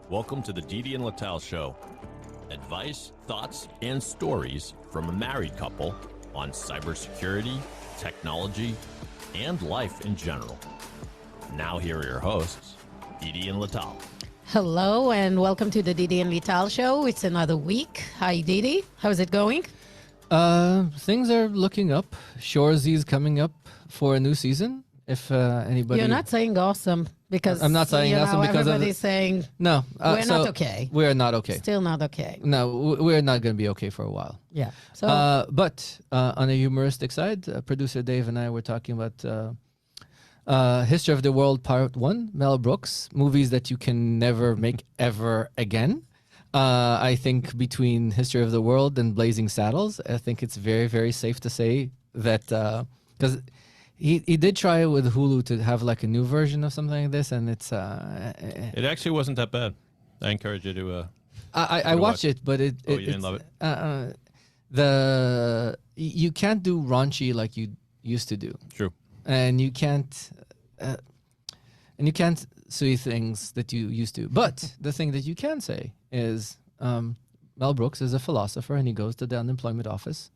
Welcome to the Didi and Lital Show. Advice, thoughts, and stories from a married couple on cybersecurity, technology, and life in general. Now here are your hosts, Didi and Lital. Hello and welcome to the Didi and Lital Show. It's another week. Hi Didi, how's it going? Things are looking up. Shoresy's coming up for a new season. If anybody, You're not saying awesome because I'm not saying awesome because everybody's saying no. we're not okay. We're not okay. Still not okay. No, we're not going to be okay for a while. Yeah. So But on a humoristic side, producer Dave and I were talking about History of the World Part 1, Mel Brooks, movies that you can never make ever again. I think between History of the World and Blazing Saddles, I think it's very, very safe to say that because he did try it with Hulu to have like a new version of something like this, and it's It actually wasn't that bad. I encourage you to. I watched it, but you didn't love it. You can't do raunchy like you used to do. True. And you can't say things that you used to. But the thing that you can say is Mel Brooks is a philosopher, and he goes to the unemployment office,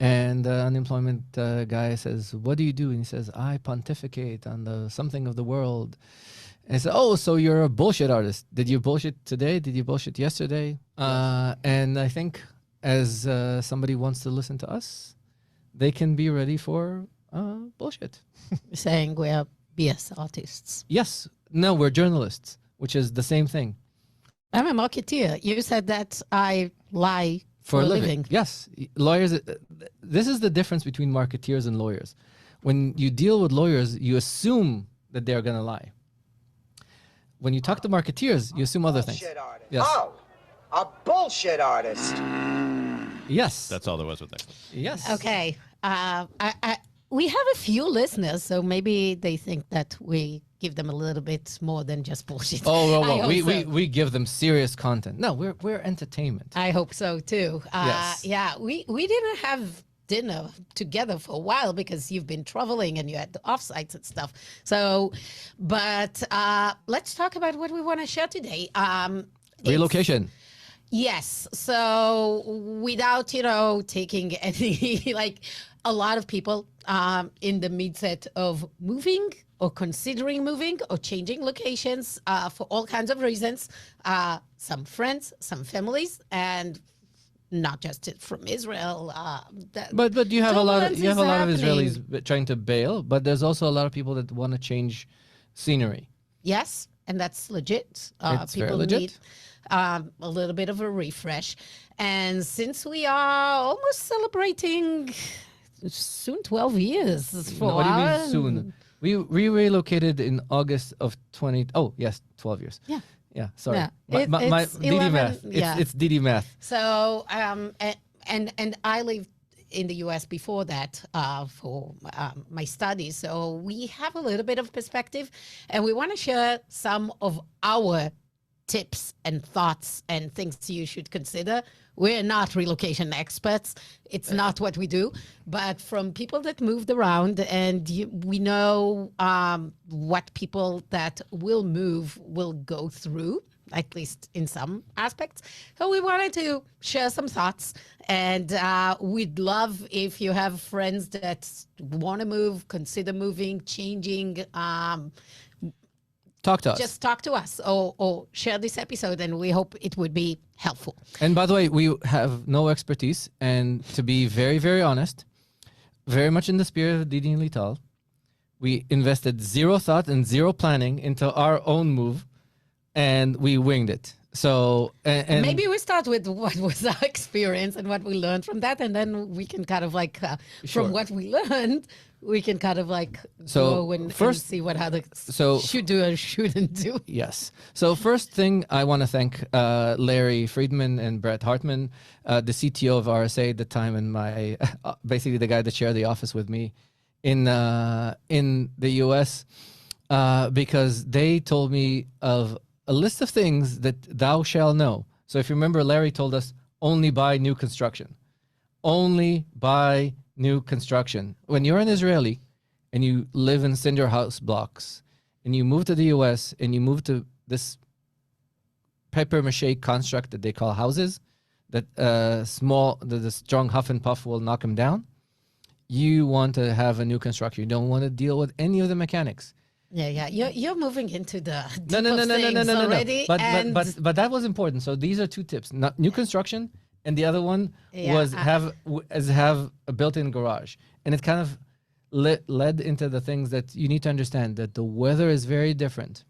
and the unemployment guy says, "What do you do?" And he says, "I pontificate on the something of the world." And he said, "Oh, so you're a bullshit artist. Did you bullshit today? Did you bullshit yesterday?" Yes. And I think as somebody wants to listen to us, they can be ready for bullshit. saying we're BS artists. Yes. No, we're journalists, which is the same thing. I'm a marketeer. You said that I lie for a living. Yes. Lawyers, this is the difference between marketeers and lawyers. When you deal with lawyers, you assume that they're going to lie. When you talk to marketeers, you assume other things. Artist. Yes. Oh, a bullshit artist. Yes. That's all there was with that. Yes. Okay. We have a few listeners, so maybe they think that we give them a little bit more than just bullshit. Oh, well, I hope so. we give them serious content. No, we're entertainment. I hope so too. Yes. Yeah, we didn't have dinner together for a while because you've been traveling and you had the offsites and stuff. So, but let's talk about what we want to share today. Relocation. Yes. So without, taking any, like a lot of people in the midset of moving or considering moving or changing locations for all kinds of reasons. Some friends, some families, and not just from Israel. But you have a lot of turbulence is happening. Israelis trying to bail, but there's also a lot of people that want to change scenery. Yes, and that's legit. It's very People legit. need a little bit of a refresh. And since we are almost celebrating soon 12 years for What do you our... mean soon? We relocated in August of 12 years. Yeah. Yeah, sorry. Yeah. My It's Didi 11, math. yeah. It's Didi math. So, and I lived in the U.S. before that for my studies. So we have a little bit of perspective, and we want to share some of our tips and thoughts and things you should consider. We're not relocation experts. It's not what we do, but from people that moved around, and we know what people that will move will go through, at least in some aspects. So we wanted to share some thoughts, and we'd love if you have friends that want to move, consider moving, changing, Talk to us. just talk to us or share this episode, and we hope it would be helpful. And by the way, we have no expertise. And to be very, very honest, very much in the spirit of Didi and Lital, we invested zero thought and zero planning into our own move, and we winged it. So, and Maybe we start with what was our experience and what we learned from that, and then we can kind of like, Sure. from what we learned, we can kind of like So, go and first- see what others so- should do or shouldn't do. Yes. So first thing, I want to thank Larry Friedman and Brett Hartman, the CTO of RSA at the time, and my basically the guy that shared the office with me in the US, because they told me of a list of things that thou shall know. So if you remember, Larry told us only buy new construction. Only buy new construction. When you're an Israeli and you live in cinder house blocks and you move to the US and you move to this paper mache construct that they call houses, that the strong huff and puff will knock them down. You want to have a new construction. You don't want to deal with any of the mechanics. Yeah. You're moving into the No, deep of things already. But that was important. So these are two tips: new construction, and the other one was have a built-in garage. And it kind of led into the things that you need to understand, that the weather is very different.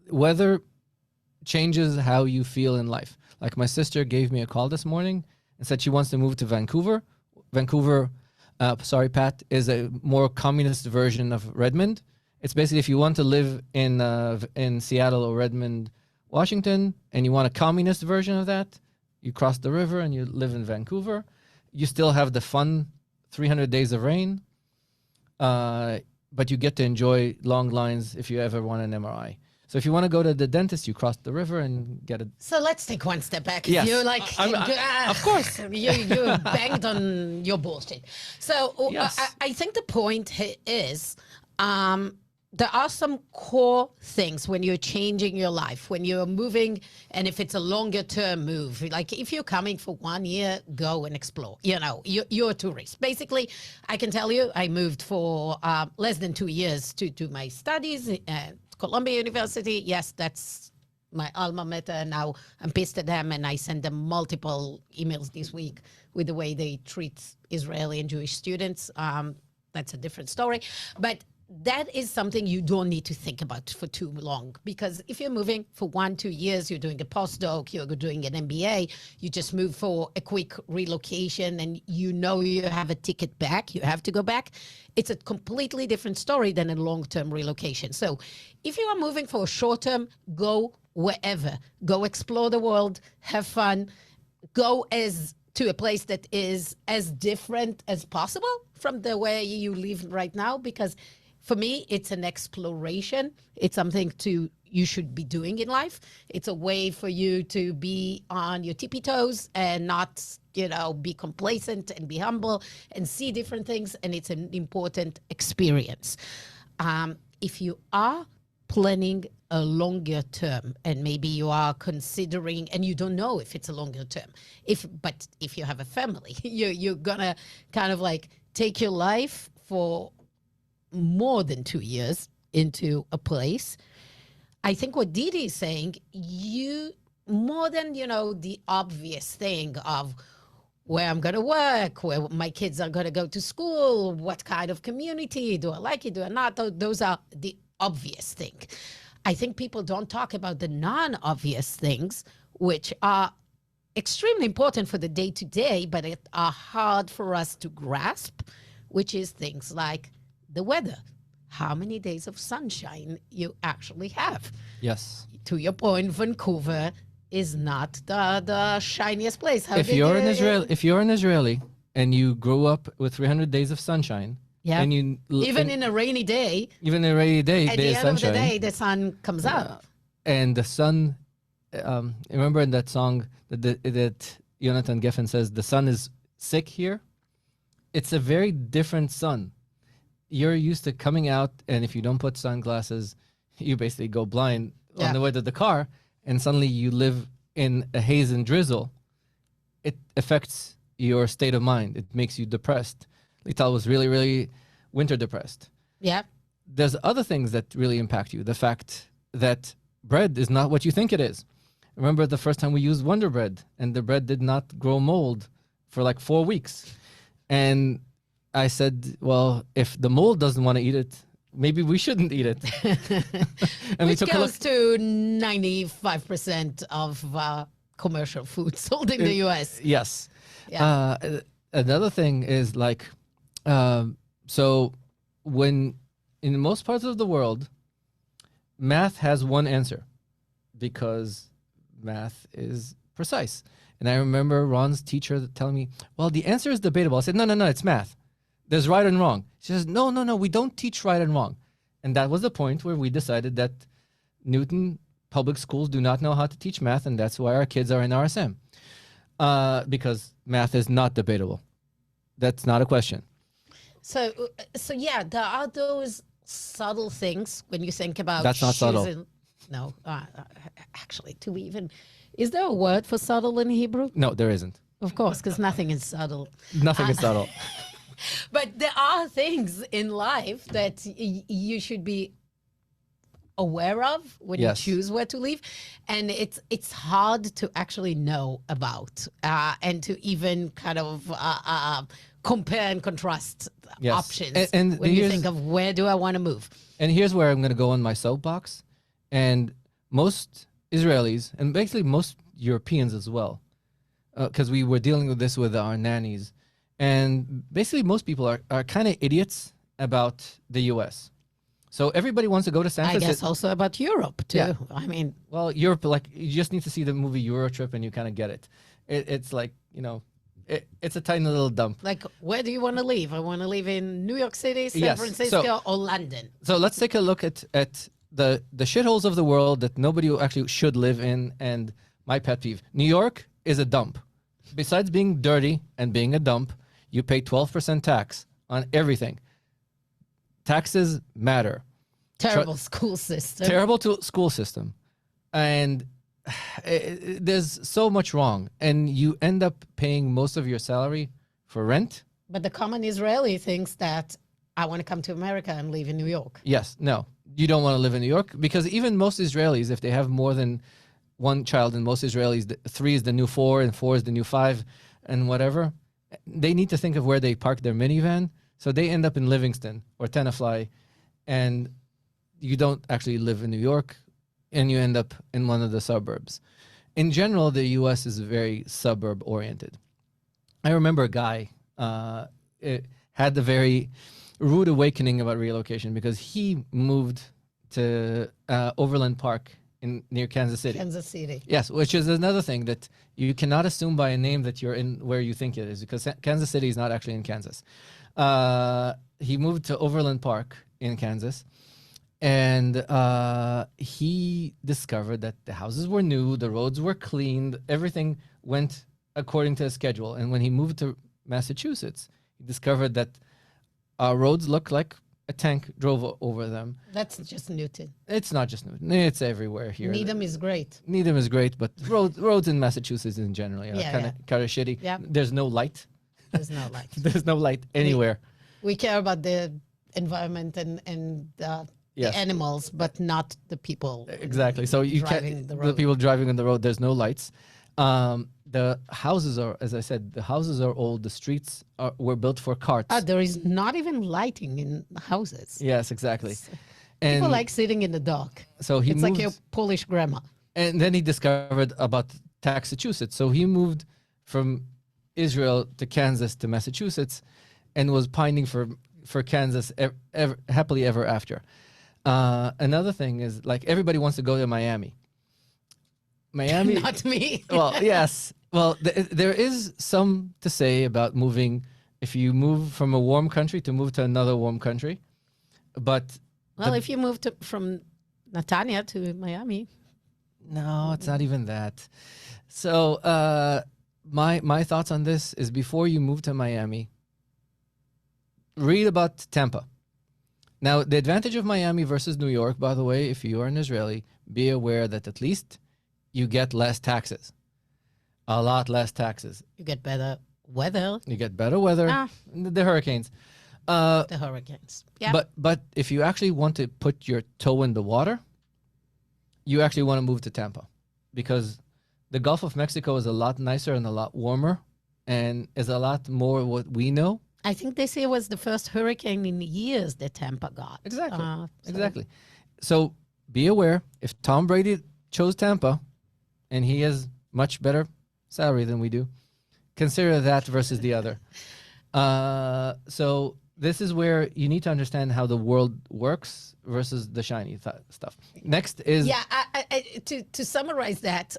Weather changes how you feel in life. Like my sister gave me a call this morning and said she wants to move to Vancouver. Vancouver, Pat, is a more communist version of Redmond. It's basically if you want to live in Seattle or Redmond, Washington, and you want a communist version of that, you cross the river and you live in Vancouver. You still have the fun 300 days of rain, but you get to enjoy long lines if you ever want an MRI. So if you want to go to the dentist, you cross the river and get it. So let's take one step back. Yes. You're like, of course. you banged on your bullshit. So Yes. I think the point is there are some core things when you're changing your life, when you're moving, and if it's a longer term move, like if you're coming for 1 year, go and explore. You're a tourist. Basically, I can tell you, I moved for less than 2 years to do my studies at Columbia University. Yes, that's my alma mater. Now I'm pissed at them, and I send them multiple emails this week with the way they treat Israeli and Jewish students. That's a different story. But that is something you don't need to think about for too long, because if you're moving for 1-2 years, you're doing a postdoc, you're doing an MBA, you just move for a quick relocation and you have a ticket back, you have to go back. It's a completely different story than a long-term relocation. So if you are moving for a short-term, go wherever. Go explore the world, have fun, go to a place that is as different as possible from the way you live right now, because for me, it's an exploration. It's something you should be doing in life. It's a way for you to be on your tippy toes and not, be complacent and be humble and see different things. And it's an important experience. If you are planning a longer term, and maybe you are considering, and you don't know if it's a longer term, but if you have a family, you're gonna kind of like take your life for more than 2 years into a place. I think what Didi is saying, more than, the obvious thing of where I'm going to work, where my kids are going to go to school, what kind of community, do I like it, do I not? Those are the obvious thing. I think people don't talk about the non-obvious things, which are extremely important for the day-to-day, but are hard for us to grasp, which is things like the weather, how many days of sunshine you actually have. Yes. To your point, Vancouver is not the shiniest place. If you're an Israeli and you grew up with 300 days of sunshine, and you even in a rainy day, at the end of the day, the sun comes up, and the sun. Remember in that song that Jonathan Geffen says, "The sun is sick here." It's a very different sun. You're used to coming out, and if you don't put sunglasses, you basically go blind on the way to the car, and suddenly you live in a haze and drizzle. It affects your state of mind. It makes you depressed. Lital was really, really winter depressed. Yeah. There's other things that really impact you. The fact that bread is not what you think it is. Remember the first time we used Wonder Bread, and the bread did not grow mold for like 4 weeks. And I said, well, if the mold doesn't want to eat it, maybe we shouldn't eat it. And which goes to 95% of commercial food sold in the U.S. Yes. Yeah. Another thing is like, so when in most parts of the world, math has one answer because math is precise. And I remember Ron's teacher telling me, well, the answer is debatable. I said, no, it's math. There's right and wrong. She says, no, we don't teach right and wrong. And that was the point where we decided that Newton public schools do not know how to teach math, and that's why our kids are in RSM. Because math is not debatable. That's not a question. So yeah, there are those subtle things when you think about That's not subtle. No, actually, to even, is there a word for subtle in Hebrew? No, there isn't. Of course, because nothing is subtle. Nothing is subtle. But there are things in life that you should be aware of when Yes. you choose where to live, and it's hard to actually know about and to even kind of compare and contrast Yes. options And when you here's- think of where do I want to move. And here's where I'm going to go on my soapbox. And most Israelis, and basically most Europeans as well, because we were dealing with this with our nannies, and basically most people are kind of idiots about the U.S. So everybody wants to go to San I Francisco. guess also about Europe too. Yeah. I mean, Well, Europe, like you just need to see the movie Eurotrip and you kind of get it. It's like, it's a tiny little dump. like, where do you want to live? I want to live in New York City, San Yes, Francisco, so- or London. So let's take a look at the shitholes of the world that nobody actually should live in. And my pet peeve, New York is a dump. Besides being dirty and being a dump, you pay 12% tax on everything. Taxes matter. Terrible school system. Terrible school system. And there's so much wrong. And you end up paying most of your salary for rent. But the common Israeli thinks that I want to come to America and live in New York. Yes, no, you don't want to live in New York, because even most Israelis, if they have more than one child, and most Israelis, 3 is the new 4 and 4 is the new 5 and whatever, they need to think of where they park their minivan. So they end up in Livingston or Tenafly, and you don't actually live in New York, and you end up in one of the suburbs. In general, the U.S. is very suburb oriented. I remember a guy had the very rude awakening about relocation because he moved to Overland Park near Kansas City. Kansas City. Yes, which is another thing that you cannot assume by a name that you're in where you think it is, because Kansas City is not actually in Kansas. He moved to Overland Park in Kansas, and he discovered that the houses were new, the roads were cleaned, everything went according to a schedule. And when he moved to Massachusetts, he discovered that our roads look like a tank drove over them. That's just Newton. It's not just Newton; it's everywhere here. Needham is great. Needham is great, but roads in Massachusetts in general are Yeah, kind of shitty. Yeah. There's no light. There's no light. There's no light anywhere. We care about the environment and the Yes. animals, but not the people. Exactly. So you driving can't. the The road. people driving on the road. There's no lights. The houses are, as I said, the houses are old. The streets were built for carts. There is not even lighting in houses. Yes, exactly. People And like sitting in the dark. so he It's moved, like your Polish grandma. and then he discovered about Massachusetts. So he moved from Israel to Kansas to Massachusetts, and was pining for Kansas happily ever after. Another thing is, like, everybody wants to go to Miami. Miami, Not me. well, yes. Well, there is some to say about moving. If you move from a warm country to move to another warm country, but Well, if you move from Netanya to Miami, no, it's not even that. So my thoughts on this is, before you move to Miami, read about Tampa. Now, the advantage of Miami versus New York, by the way, if you are an Israeli, be aware that at least you get less taxes. A lot less taxes. you get better weather, You get better weather, the hurricanes. the hurricanes. Yeah. But if you actually want to put your toe in the water, you actually want to move to Tampa, because the Gulf of Mexico is a lot nicer and a lot warmer, and is a lot more what we know. I think this year was the first hurricane in years that Tampa got. Exactly. So- Exactly. So be aware, if Tom Brady chose Tampa and he has much better salary than we do, consider that versus the other. So this is where you need to understand how the world works versus the shiny stuff. Next is Yeah, to summarize that,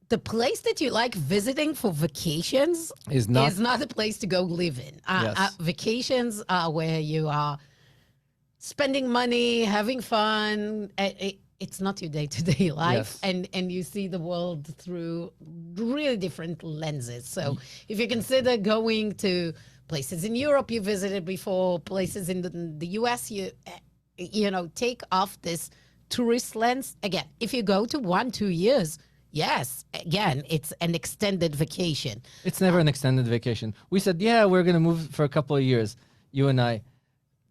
the place that you like visiting for vacations is not is not a place to go live in. Yes. Vacations are where you are spending money, having fun. It's not your day-to-day life, Yes. and you see the world through really different lenses. So if you consider going to places in Europe you visited before, places in the U.S., you take off this tourist lens, again, if you go to 1-2 years, yes, again, it's an extended vacation. It's never an extended vacation. We said, yeah, we're going to move for a couple of years. You and I,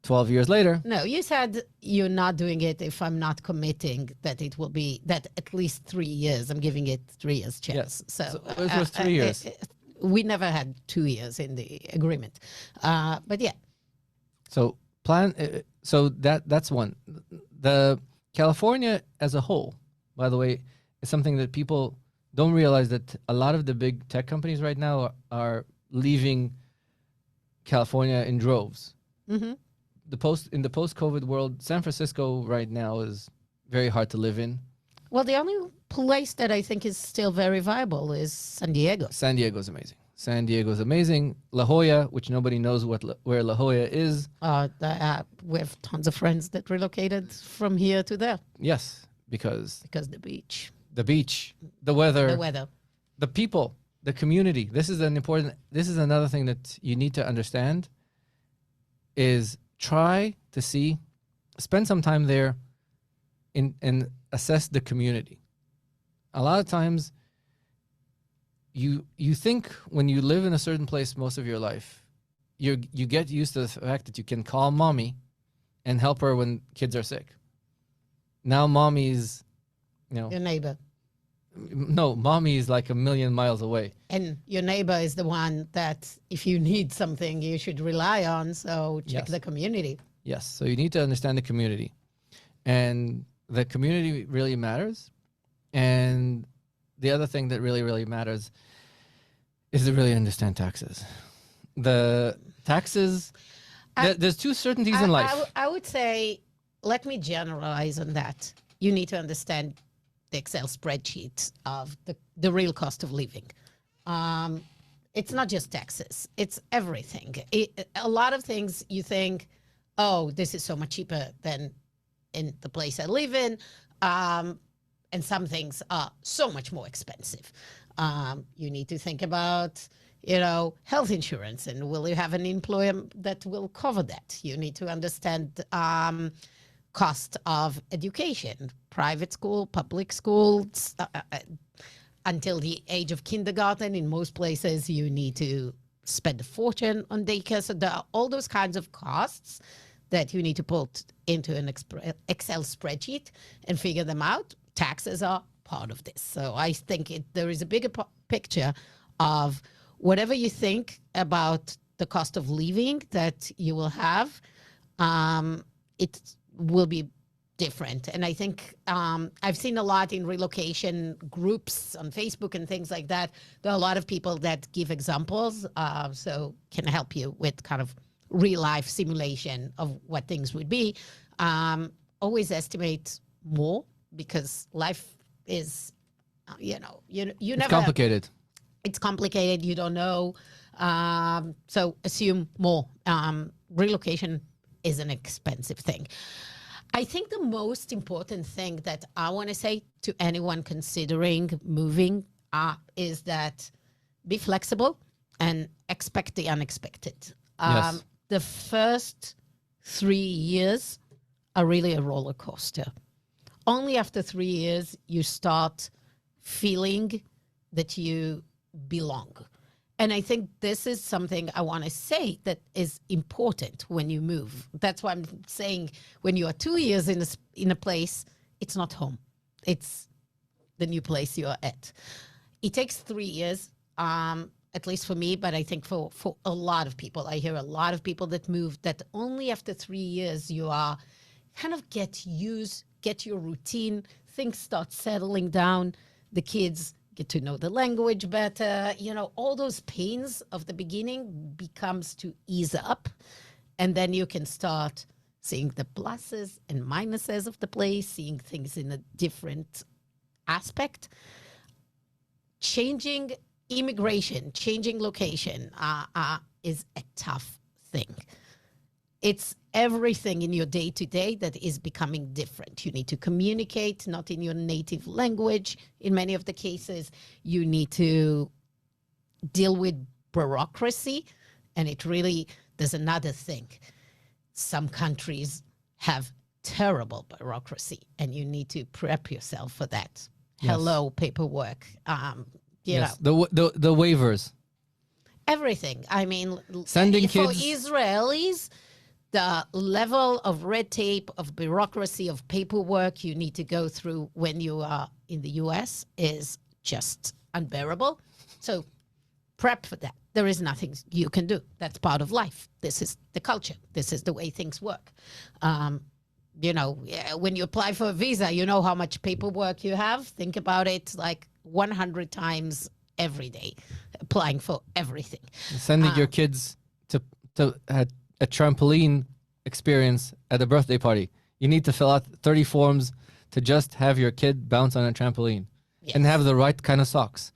12 years later. No, you said you're not doing it if I'm not committing that it will be that at least 3 years. I'm giving it 3 years chance. Yes. So it was 3 years. We never had 2 years in the agreement. But yeah. So so that's one. The California as a whole, by the way, is something that people don't realize, that a lot of the big tech companies right now are leaving California in droves. Mm-hmm. In the post-COVID world, San Francisco right now is very hard to live in. Well, the only place that I think is still very viable is San Diego. San Diego's amazing. San Diego's amazing. La Jolla, which nobody knows where La Jolla is. We have tons of friends that relocated from here to there. Yes, because the beach. The beach, the weather, the people, the community. This is another thing that you need to understand, is try to spend some time there and assess the community. A lot of times you think when you live in a certain place most of your life, you get used to the fact that you can call mommy and help her when kids are sick. Now mommy's, your neighbor. No, mommy is like a million miles away. And your neighbor is the one that if you need something, you should rely on. So check the community. Yes. So you need to understand the community. And the community really matters. And the other thing that really, really matters is to really understand taxes. The taxes, there's two certainties in life. I would say, let me generalize on that. You need to understand the Excel spreadsheet of the real cost of living. It's not just taxes. It's everything. A lot of things you think, oh, this is so much cheaper than in the place I live in. And some things are so much more expensive. You need to think about, health insurance, and will you have an employer that will cover that? You need to understand cost of education, private school, public schools, until the age of kindergarten. In most places, you need to spend a fortune on daycare. So there are all those kinds of costs that you need to put into an Excel spreadsheet and figure them out. Taxes are part of this. So I think there is a bigger picture of whatever you think about the cost of living that you will have, it will be different. And I think I've seen a lot in relocation groups on Facebook and things like that. There are a lot of people that give examples, so can help you with kind of real life simulation of what things would be. Always estimate more, because life is, you never. It's complicated. It's complicated. You don't know. So assume more. Relocation is an expensive thing. I think the most important thing that I want to say to anyone considering moving is that be flexible and expect the unexpected. Yes. The first 3 years are really a roller coaster. Only after 3 years, you start feeling that you belong. And I think this is something I want to say that is important when you move. That's why I'm saying when you are 2 years in a place, it's not home. It's the new place you are at. It takes 3 years, at least for me, but I think for a lot of people. I hear a lot of people that move that only after 3 years you are kind of get your routine, things start settling down, the kids get to know the language better, all those pains of the beginning becomes to ease up, and then you can start seeing the pluses and minuses of the place, seeing things in a different aspect. Changing immigration, changing location is a tough thing. It's everything in your day-to-day that is becoming different. You need to communicate, not in your native language. In many of the cases, you need to deal with bureaucracy. And there's another thing. Some countries have terrible bureaucracy, and you need to prep yourself for that. Yes. Hello, paperwork. You know, The waivers. everything. I mean, Sending for kids- Israelis, the level of red tape, of bureaucracy, of paperwork you need to go through when you are in the US is just unbearable. So prep for that. There is nothing you can do. That's part of life. This is the culture. This is the way things work. You know, when you apply for a visa, you know how much paperwork you have. Think about it like 100 times every day, applying for everything. Sending your kids to a trampoline experience at a birthday party. You need to fill out 30 forms to just have your kid bounce on a trampoline and have the right kind of socks.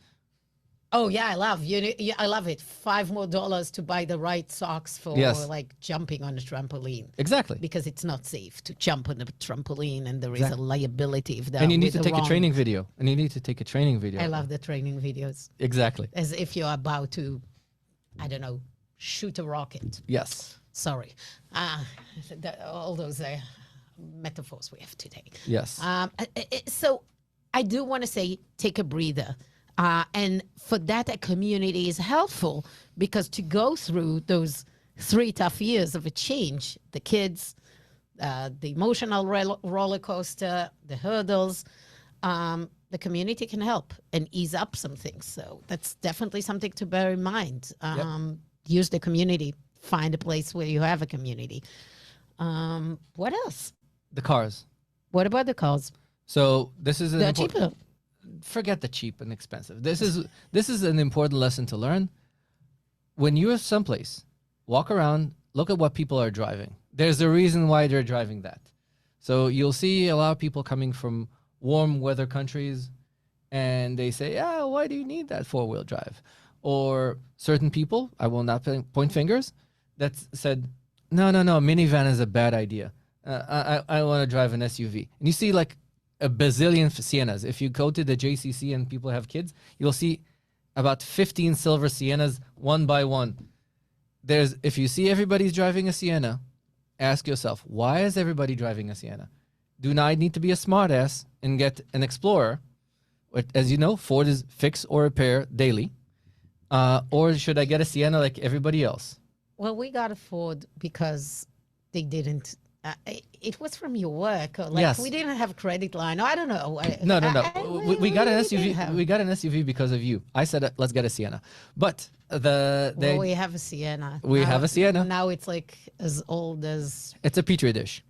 Oh yeah, I love I love it. $5 more to buy the right socks for like jumping on a trampoline. Exactly. Because it's not safe to jump on a trampoline, and there is a liability if And you need to take a training video. And you need to take a training video. I love the training videos. Exactly. As if you're about to, I don't know, shoot a rocket. Yes. Sorry. All those metaphors we have today. Yes. So I do want to say, take a breather. And for that, a community is helpful, because to go through those 3 tough years of a change, the kids, the emotional roller coaster, the hurdles, the community can help and ease up some things. So that's definitely something to bear in mind. Use the community. Find a place where you have a community. What else? The cars. What about the cars? So this is They're cheaper. Forget the cheap and expensive. This is an important lesson to learn. When you're someplace, walk around, look at what people are driving. There's a reason why they're driving that. So you'll see a lot of people coming from warm weather countries, and they say, "Yeah, why do you need that 4-wheel drive?" Or certain people, I will not point fingers, that said, "No, minivan is a bad idea. I want to drive an SUV." And you see like a bazillion Siennas. If you go to the JCC and people have kids, you'll see about 15 silver Siennas one by one. If you see everybody's driving a Sienna, ask yourself, why is everybody driving a Sienna? Do I need to be a smartass and get an Explorer? As you know, Ford is fix or repair daily. Or should I get a Sienna like everybody else? Well, we got a Ford because they didn't. It was from your work. Or like we didn't have a credit line. I don't know. No. We got an SUV. We got an SUV because of you. I said, let's get a Sienna. But we have a Sienna. Have a Sienna. Now it's like as old as... It's a Petri dish.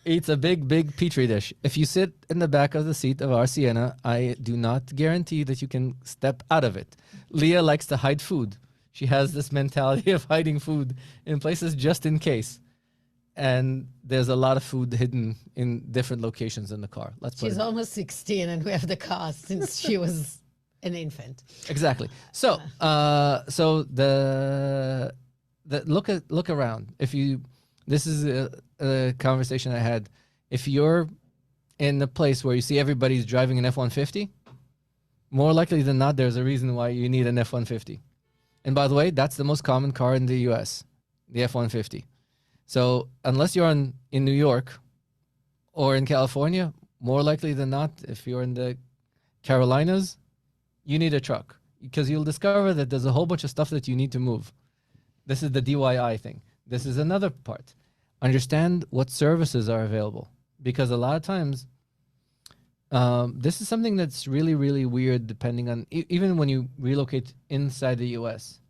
It's a big, big Petri dish. If you sit in the back of the seat of our Sienna, I do not guarantee that you can step out of it. Leah likes to hide food. She has this mentality of hiding food in places just in case. And there's a lot of food hidden in different locations in the car. She's almost 16, and we have the car since she was an infant. Exactly. So, the look around. This is a conversation I had. If you're in a place where you see everybody's driving an F-150, more likely than not, there's a reason why you need an F-150. And by the way, that's the most common car in the U.S., the F-150. So unless you're in New York or in California, more likely than not, if you're in the Carolinas, you need a truck, because you'll discover that there's a whole bunch of stuff that you need to move. This is the DIY thing. This is another part. Understand what services are available, because a lot of times this is something that's really, really weird depending on, even when you relocate inside the U.S.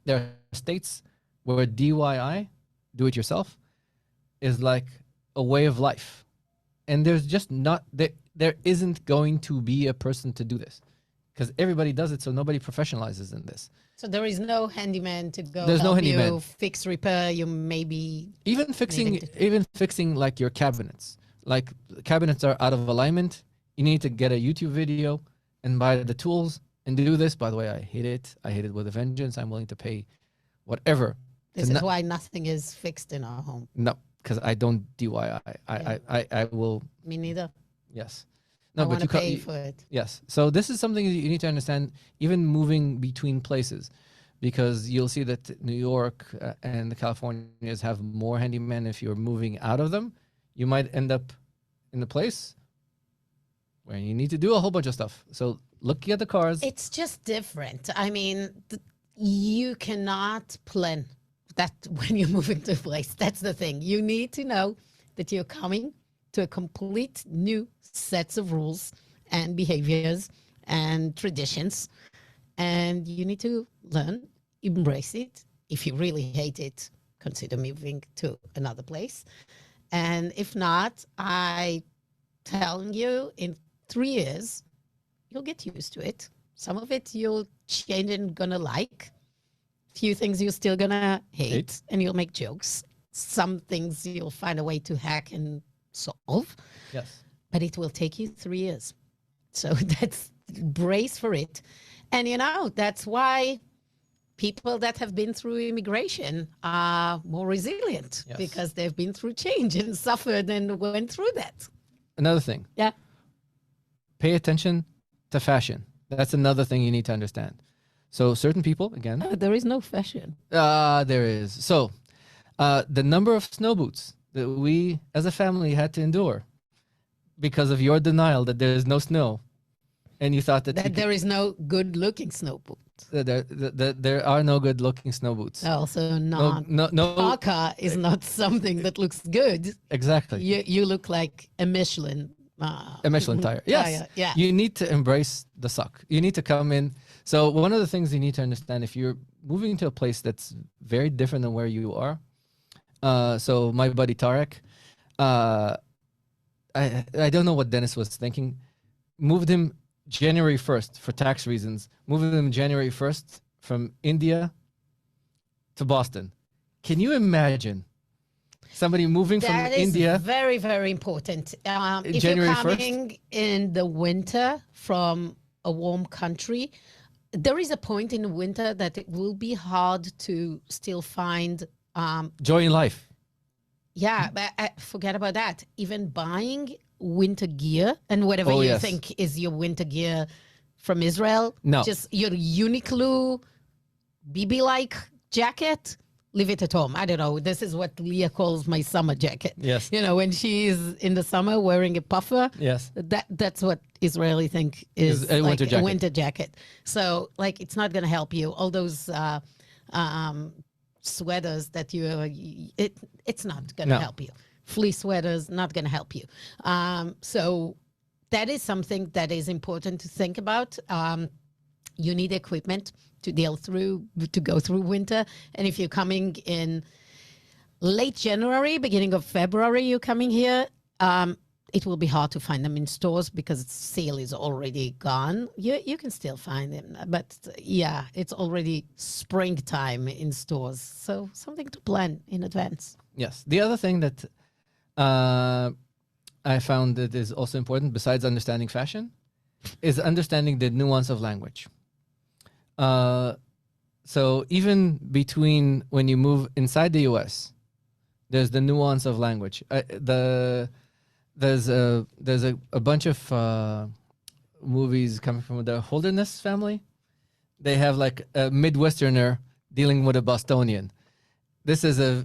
There are states where DIY, do it yourself, is like a way of life. And there's just not, there isn't going to be a person to do this, because everybody does it, so nobody professionalizes in this. So there is no handyman to go There's help no handyman. You fix, repair, you maybe... Even fixing like your cabinets. Like cabinets are out of alignment. You need to get a YouTube video and buy the tools and do this. By the way, I hate it. I hate it with a vengeance. I'm willing to pay whatever. This is why nothing is fixed in our home. No, because I don't DIY. I will... Me neither. Yes. No, but you pay for it. Yes. So this is something you need to understand, even moving between places, because you'll see that New York and the Californias have more handymen. If you're moving out of them, you might end up in a place where you need to do a whole bunch of stuff. So looking at the cars. It's just different. I mean, you cannot plan that when you're moving to a place. That's the thing. You need to know that you're coming to a complete new sets of rules and behaviors and traditions. And you need to learn, embrace it. If you really hate it, consider moving to another place. And if not, I telling you, in 3 years, you'll get used to it. Some of it you'll change and gonna like. Few things you're still gonna hate, and you'll make jokes. Some things you'll find a way to hack and solve. Yes. But it will take you 3 years. So that's brace for it. And that's why people that have been through immigration are more resilient, Yes. because they've been through change and suffered and went through that. Another thing. Yeah. Pay attention to fashion. That's another thing you need to understand. So certain people, again. There is no fashion. There is. So the number of snow boots that we as a family had to endure because of your denial that there is no snow. And you thought that There is no good-looking snow boot. there are no good-looking snow boots. Also, No. parka is not something that looks good. Exactly. You look like a Michelin. A Michelin tire. Yes. Tire, yeah. You need to embrace the suck. You need to come in. So one of the things you need to understand, if you're moving to a place that's very different than where you are. So my buddy Tarek, I don't know what Dennis was thinking. Moved him January 1st for tax reasons. Moved him January 1st from India to Boston. Can you imagine somebody moving from India? That is very, very important. If January you're coming in the winter from a warm country, there is a point in the winter that it will be hard to still find. Joy in life. Yeah, but forget about that. Even buying winter gear and whatever you yes. think is your winter gear from Israel, No. just your Uniqlo BB-like jacket, leave it at home. I don't know. This is what Leah calls my summer jacket. Yes. When she's in the summer wearing a puffer. Yes. That's what Israeli think is a like winter jacket. a winter jacket. So it's not going to help you. All those sweaters that it's not going to help you. Fleece sweaters, not going to help you. So that is something that is important to think about. You need equipment to go through winter. And if you're coming in late January, beginning of February, you're coming here, it will be hard to find them in stores because sale is already gone. You can still find them, but yeah, it's already springtime in stores. So something to plan in advance. Yes. The other thing that I found that is also important, besides understanding fashion, is understanding the nuance of language. So even between when you move inside the U.S., there's the nuance of language. There's a bunch of movies coming from the Holderness family. They have like a Midwesterner dealing with a Bostonian. This is a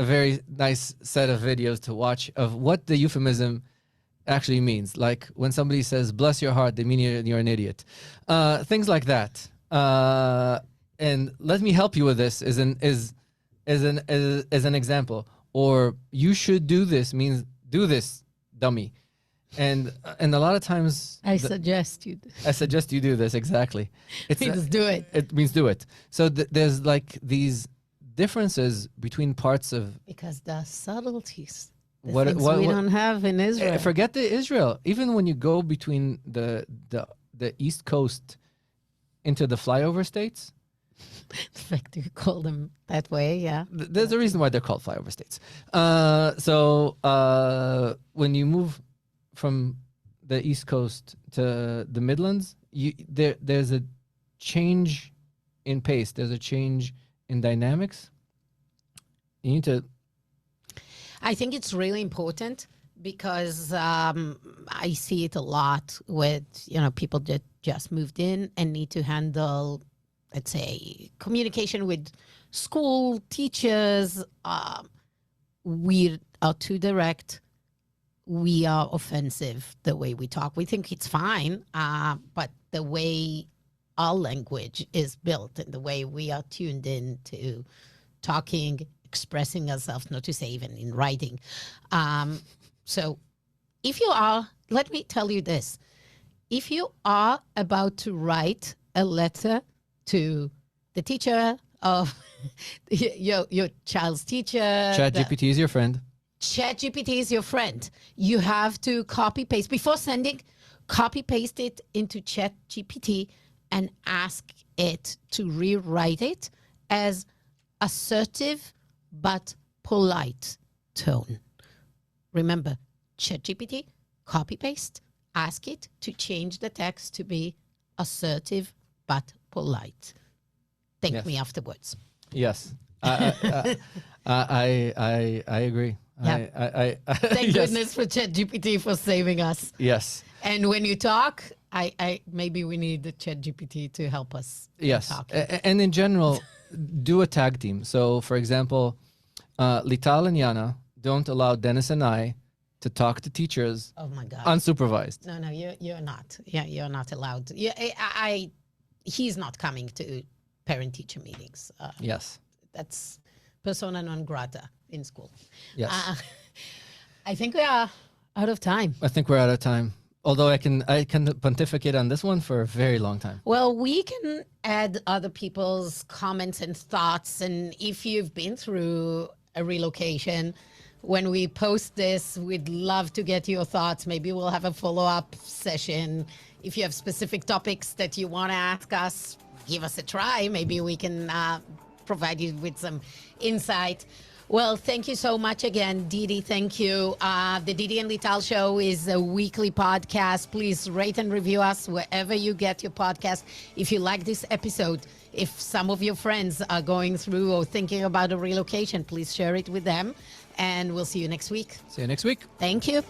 very nice set of videos to watch of what the euphemism actually means. Like when somebody says "bless your heart," they mean you're an idiot. Things like that. And let me help you with this as an example. Or you should do this means do this, dummy. And a lot of times I suggest you do this. Exactly. It means do it. It means do it. So there's like these differences between parts of, because the subtleties, what we don't have in Israel. Forget the Israel. Even when you go between the East Coast into the flyover states. The fact you call them that way, yeah. There's a reason why they're called flyover states. So when you move from the East Coast to the Midlands, there's a change in pace. There's a change in dynamics. You need to. I think it's really important because I see it a lot with people that just moved in and need to handle, let's say, communication with school teachers. We are too direct. we are offensive the way we talk. We think it's fine, but the way our language is built and the way we are tuned in to talking, expressing ourselves, not to say even in writing. So if you are, let me tell you this, if you are about to write a letter to the teacher of your child's teacher. ChatGPT is your friend. ChatGPT is your friend. You have to copy paste before sending, copy paste it into ChatGPT and ask it to rewrite it as assertive but polite tone. Remember, ChatGPT, copy paste, ask it to change the text to be assertive but polite. Thank Yes. me afterwards. Yes. I agree. Yeah. yes. Thank goodness for ChatGPT for saving us. Yes. And when you talk, I maybe we need the ChatGPT to help us. Yes. Talk. And in general, do a tag team. So, for example, Lital and Yana don't allow Dennis and I to talk to teachers Oh my God. unsupervised. No, you're not. Yeah, you're not allowed. He's not coming to parent-teacher meetings. Yes. That's persona non grata in school. Yes. I think we are out of time. I think we're out of time. Although I can pontificate on this one for a very long time. Well, we can add other people's comments and thoughts. And if you've been through a relocation, when we post this, we'd love to get your thoughts. Maybe we'll have a follow-up session. If you have specific topics that you want to ask us, give us a try. Maybe we can provide you with some insight. Well, thank you so much again, Didi. Thank you. The Didi and Lital Show is a weekly podcast. Please rate and review us wherever you get your podcast. If you like this episode, if some of your friends are going through or thinking about a relocation, please share it with them. And we'll see you next week. See you next week. Thank you.